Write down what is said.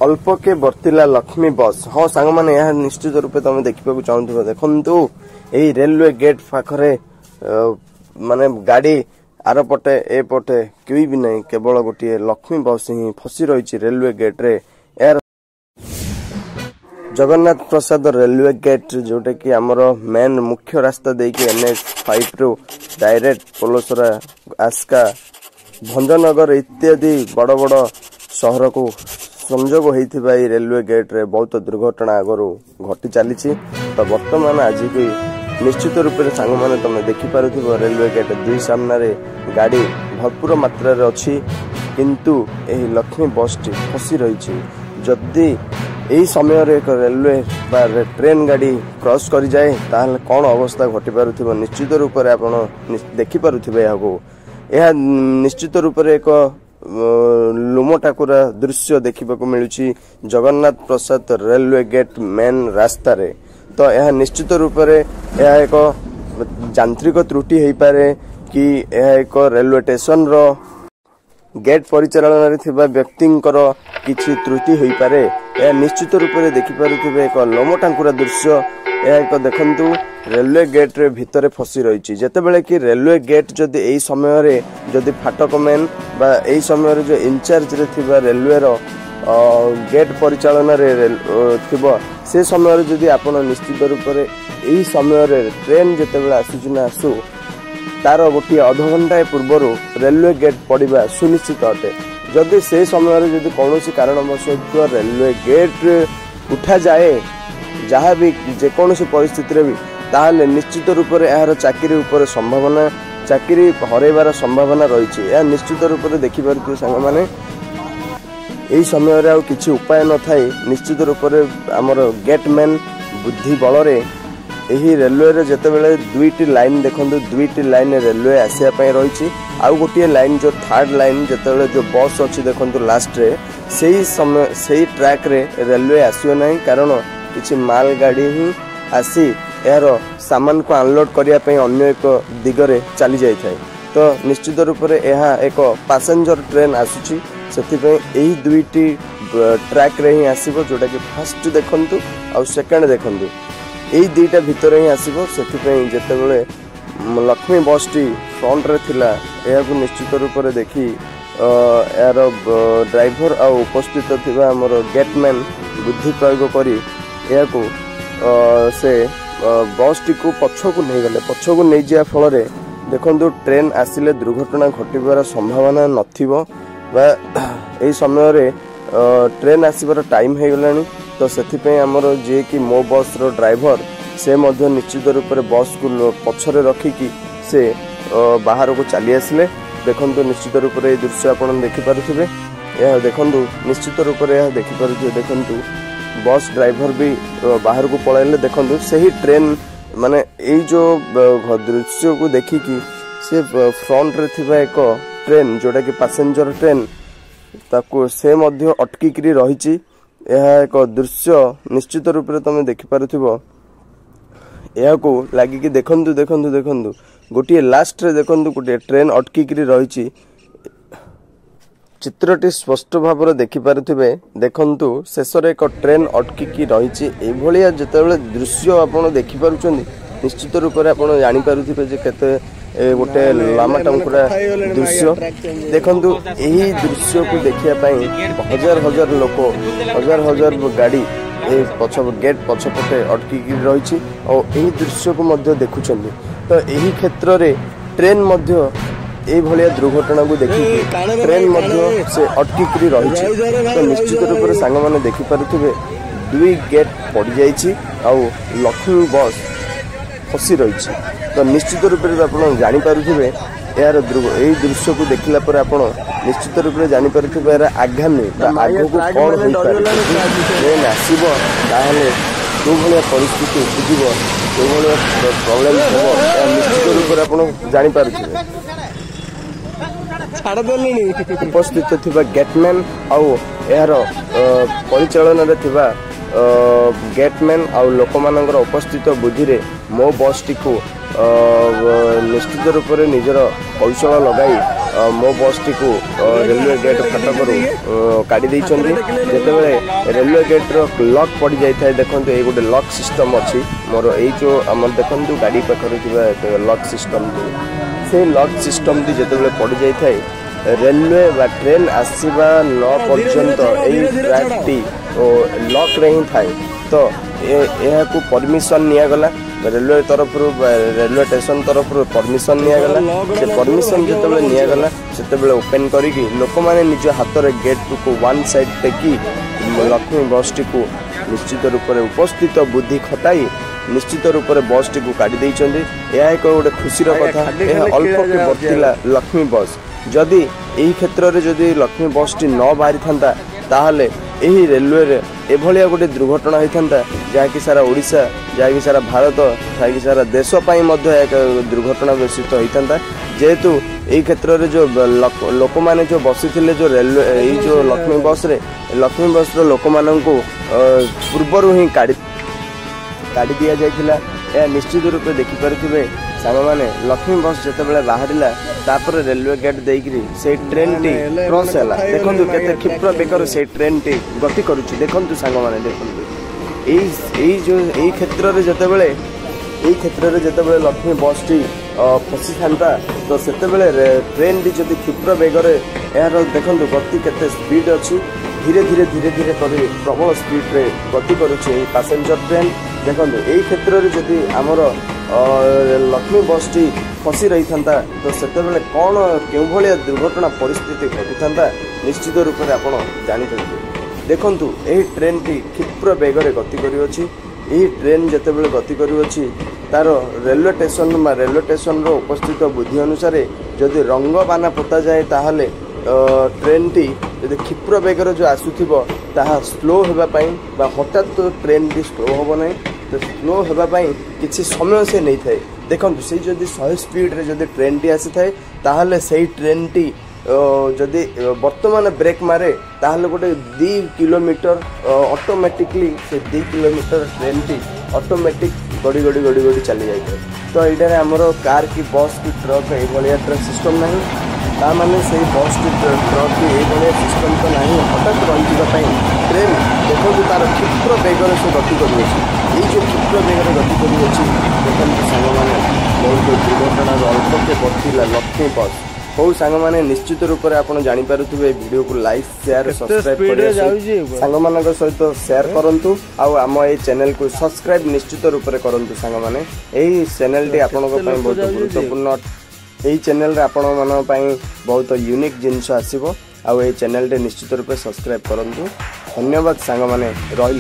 अल्प के बर्तिला लक्ष्मी बस हाँ सांग मैंने यह निश्चित रूपे तुम देखा चाहूथ देखु यही रेलवे गेट पाखरे माने गाड़ी आर पटे ए पटे कोई भी नहीं केवल गोटे लक्ष्मी बस ही फसी रही रेलवे गेट रे जगन्नाथ प्रसाद रेलवे गेट जोटा कि आमर मेन मुख्य रास्ता देकी NH5 रु डायरेक्ट पोलोसरा आस्का भंजनगर इत्यादि बड़ बड़ सहर को संजोग होता रेलवे गेट रे बहुत दुर्घटना आगु घटी चली तो बर्तमान आज की निश्चित रूप से सांग मैंने तुम देखिपुर रेलवे गेट दुई सामने गाड़ी भरपूर मात्रा अच्छी किंतु यही लक्ष्मी बस टी फसी रही जदि यही समय एक रेलवे बा ट्रेन गाड़ी क्रॉस कर जाए ताहले कौन अवस्था घटी पारुथिबो निश्चित रूप से आप देखिपुर यह निश्चित रूप से एक लुम टाकुरा दृश्य देखा मिलूची जगन्नाथ प्रसाद रेलवे गेट मेन रास्ता रे तो यह निश्चित रूप से यह एक यांत्रिक त्रुटि हो पारे कि यह एक रेलवे स्टेशन रो गेट परिचालन थिबा व्यक्तिंकर किछि त्रुटि हो पारे यह निश्चित रूप से देखिपुर एक लोम टाकुरा दृश्य यह एक देखंतु रेलवे गेट रे भितरे फसी रही जेतेबेले कि रेलवे गेट जदि एई समय रे जदि फाटक मैन बा एई समय रे जो इंचार्ज रे थिबा रेलवे रो गेट परिचालन रे थिबो से समय रे जदि आपण निश्चित रूप से एई समय रे ट्रेन जेतेबेले आसुची ना आसु तार गोटे अध घंटा पूर्व रेलवे गेट पड़िबा सुनिश्चित अटे जदि से समय रे जदि कौनसी कारणवश रेलवे गेट उठा जाए जहाँ भी जेकोसी परिस्थिति भी ताहले निश्चित रूप से यार चाकरी उपर संभावना चाकरी हरइबार संभावना रही निश्चित रूप से देखिपुर सांग मैंने यही समय रे किसी उपाय न थाई निश्चित रूप से आमर गेटमैन बुद्धि बल यही रेलवे रे जेतेबेले दुईटी लाइन देखो दुईटी लाइन रेलवे आसापी रही आउ गोटे लाइन जो थर्ड लाइन जेतेबेले जो बस अच्छी देखो लास्ट रे सही समय सही ट्रैक रे रेलवे आसियो नहीं कारण किसी माल गाड़ी ही आसी यार सामान को अनलोड करने अन्य एक दिगरे चली जाए तो निश्चित रूप से यह एक पैसेंजर ट्रेन आसुची यही दुईटी ट्रैक रे ही आसीबो जोटा कि फर्स्ट देखंतु और सेकंड देखंतु यही दुईटा भितर ही आसीबो जेतेबेले लक्ष्मी बस टी फ्रंट रे थिला यह निश्चित रूप से देखी यार ड्राइवर आ उपस्थित थिबा हमर गेटमैन बुद्धि प्रयोग करी यह से बस टी को पछक नहीं गले पछक नहीं जा फल देखो ट्रेन आसिले दुर्घटना घटबार संभावना नथिबो बा एई समय रे ट्रेन आसीबार टाइम हो गलानी तो सेथिपई हमर जे कि मो बस रो ड्राइवर से मध्य निश्चित रूप से बस को पछरे रखिकी से बाहर को चली आसिले देखंतु निश्चित रूप से दृश्य आपण देखि पारुथिबे यह देखंतु निश्चित रूप से यह देखि पारुथिबे देखंतु बस ड्राइवर भी बाहर को पळाइले देखंतु सही ट्रेन माने एई जो दृश्य को देखिकी से फ्रंट रे थिबा एक ट्रेन जोटा कि पैसेंजर ट्रेन ताको से मध्य अटकी करी रहिची यह एक दृश्य निश्चित रूप से तुम देखि पारुथिबो यह को लागी कि देखंतु देखंतु देखंतु गोटे लास्ट रे देखंतु गोटे ट्रेन अटकी करी रहिची चित्रटी स्पष्ट भाव में देखिपारे देखंतु शेष एक ट्रेन अटकी रही जितेबाला दृश्य आपड़ देखिपुं निश्चित रूप से आप जानीपे केते गोटे लामा टांकुरा दृश्य देखंतु यही दृश्य को देखापी हजार हजार लोक हजार हजार गाड़ी पछ गेट पछपटे अटकी रही और यही दृश्य को देखुं तो यही क्षेत्र में ट्रेन यही दुर्घटना को देखी ट्रेन से अटकी रही तो निश्चित रूप से सांग मैंने देखिपारे दुई गेट पड़ जा लक्ष्मी बस फसी रही तो निश्चित रूप से आप जानीपे यार यही दृश्य को देखला पर आप निश्चित रूप से जानीपे यार आगामी आगे को कौन हो ट्रेन आसो जो भाया परिस्थिति उपजिव जो भाया प्रोब्लेम हम निश्चित रूप से आप जानीपे उपस्थित थिबा गेटमैन आउ यार परिचालन रे थिबा गेटमैन आउ लोक मानकर उपस्थित बुद्धि रे मो बस टी को निश्चित रूप से निजर कौशल लगाई मो बस टी को रेलवे गेट फाटकरू काढ़ी देइछन्ती जेतेबेले रेलवे गेट रो लॉक पड़ जाय थाए देखंतु ए गोटे लॉक सिस्टम अछि मोर ए जो हमर देखंतु गाड़ी पाखरे थिबा लॉक सिस्टम से लॉक सिस्टम दी जेतेबेले पड़ जाय थाए रेलवे बा ट्रेन आसीबा न पर्यंत ए ट्रैक टी लॉक रे ही थाए तो यह को परमिशन निया गला रेलवे तरफ रेलवे स्टेशन तरफ परमिशन निया गला से परमिशन जेतेबेले निया गला सेतेबेले ओपन करिकि लोक माने निज हाथ रे गेट को वन साइड टेकी लक्ष्मी बस टी को निश्चित रूप से उपस्थित बुद्धि खटाई निश्चित रूप से बस टी को काढ़ी देइछन्ती यह एक गोटे खुशी कथा अल्प के बर्तिला लक्ष्मी बस जदि यही क्षेत्र में जदि लक्ष्मी बस टी न बाहरी था ताहले यही रेलवे रे एभलिया गोटे दुर्घटना होता जहाँकि सारा ओडिशा जहाँकि सारा भारत जहाँकि सारा देश पाई मध्य एक दुर्घटना व्यवस्थित होता जेहेतु यही क्षेत्र में जो लोक मैंने जो बसी जो रेलवे यही जो लक्ष्मी बस लोक मानू पूर्वर ही काढ़ी दि जाइए निश्चित रूप से देखिपे सांग मैंने लक्ष्मी बस जिते बाहर तापर रेलवे गेट देकरी से ट्रेन टी क्रॉस है देखो केते क्षिप्र बेगर से ट्रेन टी गति करुच्ची देखु सांग मैंने देखो यही क्षेत्र में जिते लक्ष्मी बस टी फसी था तो से ट्रेन टी जब क्षिप्र बेगर यार देखो गति केते स्पीड अच्छी धीरे धीरे धीरे धीरे कर प्रबल स्पीड रे गति करुच्ची पैसेंजर ट्रेन देखो यही क्षेत्र में जदि आमर लक्ष्मी बस टी फसी रही था तो से कौन क्यों भाया दुर्घटना परिस्थिति घटी था निश्चित रूप से आप जापर देखु यही ट्रेन टी क्षिप्र बेगर गति करुच्ची यही ट्रेन जितेबाला गति करुच्ची तार रेलवे स्टेशन रो उपस्थित बुद्धि अनुसार जदि रंग बाना पोता जाए ताहले ट्रेन टी जदि क्षिप्र बेगर जो आसुथिबो ताहा स्लो होगापाई हठात तो ट्रेन टी स्लो होब ना तो स्लो होगापाई किसी समय से नहीं थाए देखो से जदि 100 स्पीड रे जदि ट्रेन टी आसी थाए ताहले से ट्रेन टी जदि वर्तमान ब्रेक मारे ताहले गोटे 2 किलोमीटर ऑटोमेटिकली से 2 किलोमीटर ट्रेन टी ऑटोमेटिक गड़ी गड़ी गड़ी गड़ी चली जाए तो यहाँ आमर कार की बस की ट्रक ये ट्रक सिस्टम ना ताने से बस की ट्रक की ये सिस्टम तो ना हठात रही ट्रेन देखो तार क्षिप्र बेगर से गति करुच्ची ये जो क्षिप्र बेगर गति करुच्ची देखते सांग मैंने बहुत दुर्घटना अल्प के बढ़ला लक्ष्मी बस हो सांग मैंने निश्चित रूप से आप जानीपे वीडियो को लाइक शेयर सब्सक्राइब सांग मान सहित शेयर करूँ आम ये चैनल को सब्सक्राइब निश्चित रूप से करूँ सांग मैंने यही चैनल टी आपण बहुत गुरुत्वपूर्ण यही चैनल रे आपण मन बहुत यूनिक जिनस आसीबो आ ये चैनल टे निश्चित रूप से सब्सक्राइब करूँ धन्यवाद सांग मैंने रही।